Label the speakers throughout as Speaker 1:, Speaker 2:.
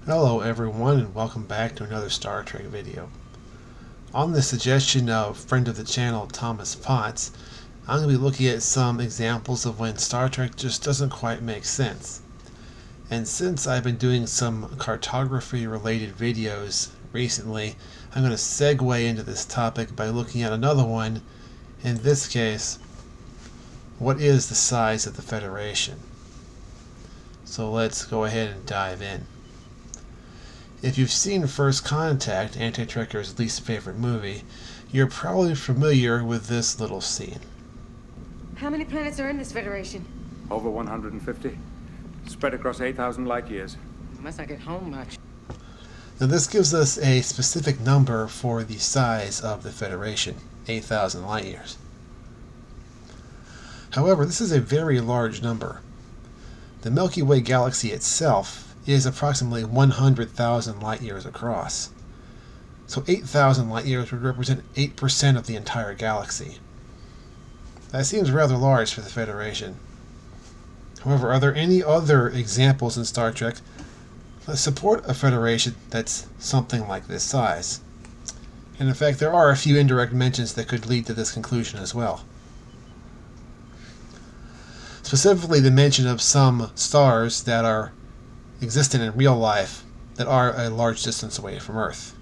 Speaker 1: Hello everyone and welcome back to another Star Trek video. On the suggestion of friend of the channel Thomas Potts, I'm going to be looking at some examples of when Star Trek just doesn't quite make sense. And since I've been doing some cartography related videos recently, I'm going to segue into this topic by looking at another one. In this case, what is the size of the Federation? So let's go ahead and dive in. If you've seen First Contact, Anti-Trekker's least favorite movie, you're probably familiar with this little scene.
Speaker 2: How many planets are in this Federation?
Speaker 3: Over 150. Spread across 8,000 light years.
Speaker 2: Must not get home much.
Speaker 1: Now this gives us a specific number for the size of the Federation, 8,000 light years. However, this is a very large number. The Milky Way galaxy itself is approximately 100,000 light years across. So 8,000 light years would represent 8% of the entire galaxy. That seems rather large for the Federation. However, are there any other examples in Star Trek that support a Federation that's something like this size? And in fact, there are a few indirect mentions that could lead to this conclusion as well. Specifically, the mention of some stars that are existent in real life that are a large distance away from Earth.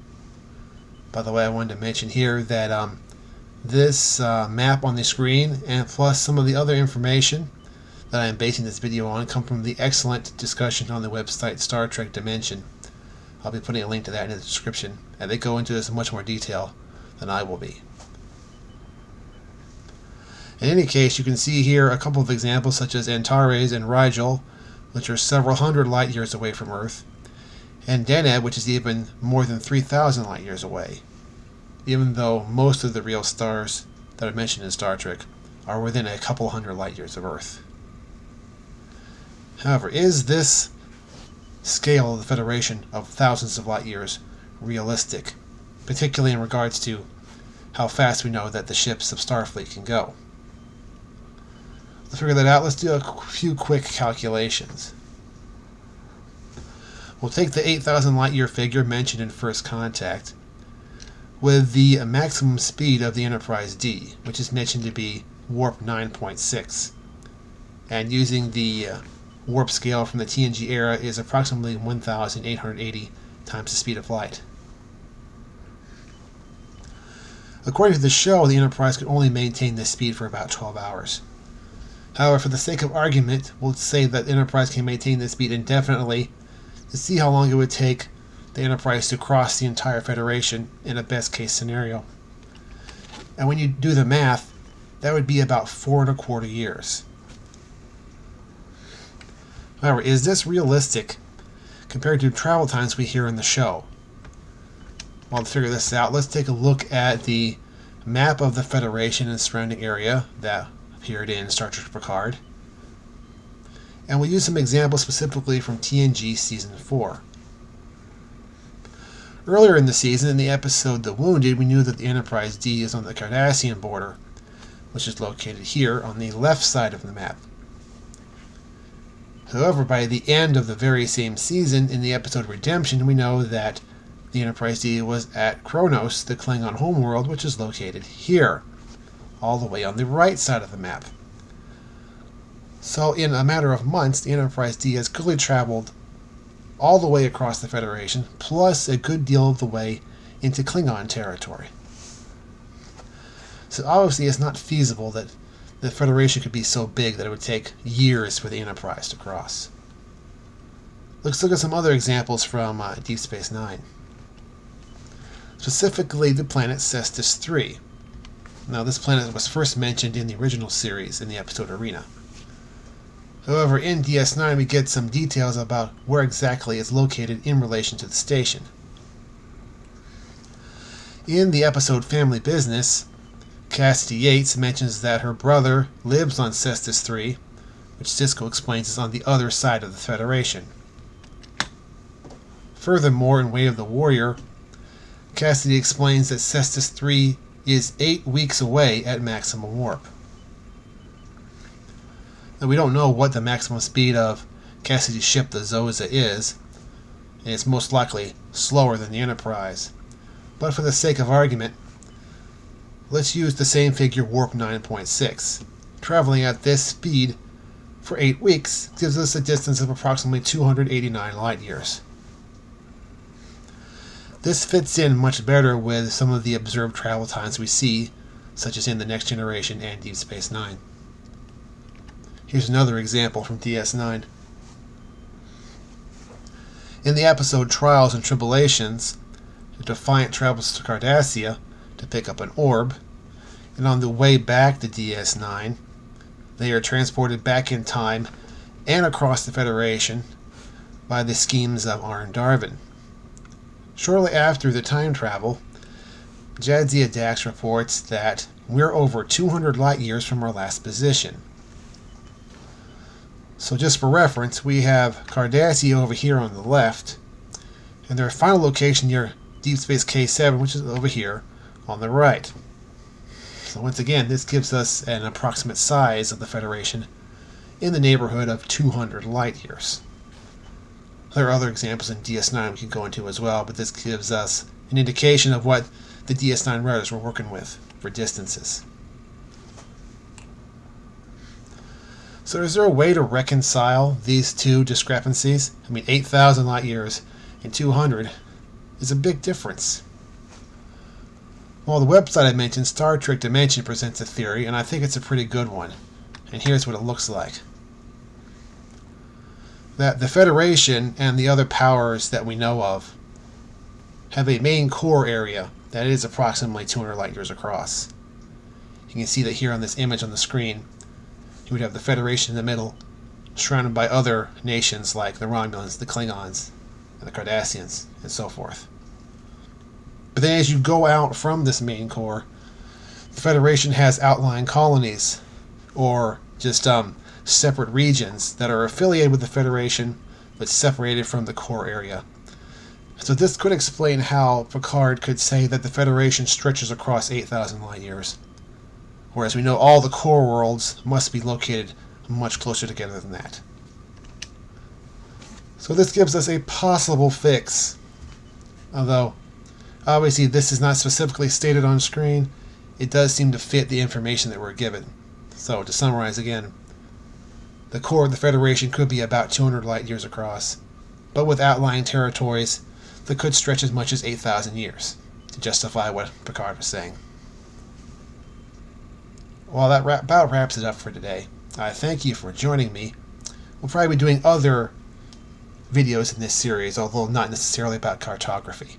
Speaker 1: By the way, I wanted to mention here that this map on the screen and plus some of the other information that I am basing this video on come from the excellent discussion on the website Star Trek Dimension. I'll be putting a link to that in the description, and they go into this in much more detail than I will be. In any case, you can see here a couple of examples such as Antares and Rigel, which are several hundred light years away from Earth, and Deneb, which is even more than 3,000 light years away, even though most of the real stars that are mentioned in Star Trek are within a couple hundred light years of Earth. However, is this scale of the Federation of thousands of light years realistic, particularly in regards to how fast we know that the ships of Starfleet can go? To figure that out, let's do a few quick calculations. We'll take the 8,000 light year figure mentioned in First Contact with the maximum speed of the Enterprise D, which is mentioned to be warp 9.6, and using the warp scale from the TNG era is approximately 1,880 times the speed of light. According to the show, the Enterprise could only maintain this speed for about 12 hours. However, for the sake of argument, we'll say that the Enterprise can maintain this speed indefinitely to see how long it would take the Enterprise to cross the entire Federation in a best-case scenario. And when you do the math, that would be about 4¼ years. However, is this realistic compared to travel times we hear in the show? Well, to figure this out, let's take a look at the map of the Federation and surrounding area that appeared in Star Trek Picard. And we'll use some examples specifically from TNG Season 4. Earlier in the season, in the episode The Wounded, we knew that the Enterprise D is on the Cardassian border, which is located here on the left side of the map. However, by the end of the very same season, in the episode Redemption, we know that the Enterprise D was at Kronos, the Klingon homeworld, which is located here, all the way on the right side of the map. So in a matter of months, the Enterprise D has clearly traveled all the way across the Federation, plus a good deal of the way into Klingon territory. So obviously it's not feasible that the Federation could be so big that it would take years for the Enterprise to cross. Let's look at some other examples from Deep Space Nine. Specifically the planet Cestus 3. Now, this planet was first mentioned in the original series in the episode Arena. However, in DS9 we get some details about where exactly it's located in relation to the station. In the episode Family Business, Cassidy Yates mentions that her brother lives on Cestus 3, which Sisko explains is on the other side of the Federation. Furthermore, in Way of the Warrior, Cassidy explains that Cestus 3 is 8 weeks away at maximum warp. Now, we don't know what the maximum speed of Cassidy's ship, the Zoza, is, and it's most likely slower than the Enterprise. But for the sake of argument, let's use the same figure, warp 9.6. Traveling at this speed for 8 weeks gives us a distance of approximately 289 light years. This fits in much better with some of the observed travel times we see, such as in the Next Generation and Deep Space Nine. Here's another example from DS9. In the episode Trials and Tribulations, the Defiant travels to Cardassia to pick up an orb, and on the way back to DS9, they are transported back in time and across the Federation by the schemes of Arn Darvin. Shortly after the time travel, Jadzia Dax reports that we're over 200 light years from our last position. So just for reference, we have Cardassia over here on the left, and their final location near Deep Space K7, which is over here on the right. So once again, this gives us an approximate size of the Federation in the neighborhood of 200 light years. There are other examples in DS9 we can go into as well, but this gives us an indication of what the DS9 writers were working with for distances. So is there a way to reconcile these two discrepancies? I mean, 8,000 light years and 200 is a big difference. Well, the website I mentioned, Star Trek Dimension, presents a theory, and I think it's a pretty good one. And here's what it looks like. That the Federation and the other powers that we know of have a main core area that is approximately 200 light years across. You can see that here on this image on the screen. You would have the Federation in the middle, surrounded by other nations like the Romulans, the Klingons, and the Cardassians, and so forth. But then as you go out from this main core, the Federation has outlying colonies, or just separate regions that are affiliated with the Federation but separated from the core area. So this could explain how Picard could say that the Federation stretches across 8,000 light years, whereas we know all the core worlds must be located much closer together than that. So this gives us a possible fix, although obviously this is not specifically stated on screen. It does seem to fit the information that we're given. So to summarize again, the core of the Federation could be about 200 light years across, but with outlying territories that could stretch as much as 8,000 years to justify what Picard was saying. Well, that about wraps it up for today. I thank you for joining me. We'll probably be doing other videos in this series, although not necessarily about cartography.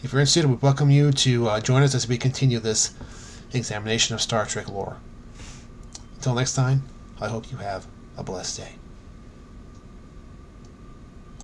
Speaker 1: If you're interested, we welcome you to join us as we continue this examination of Star Trek lore. Until next time, I hope you have a blessed day.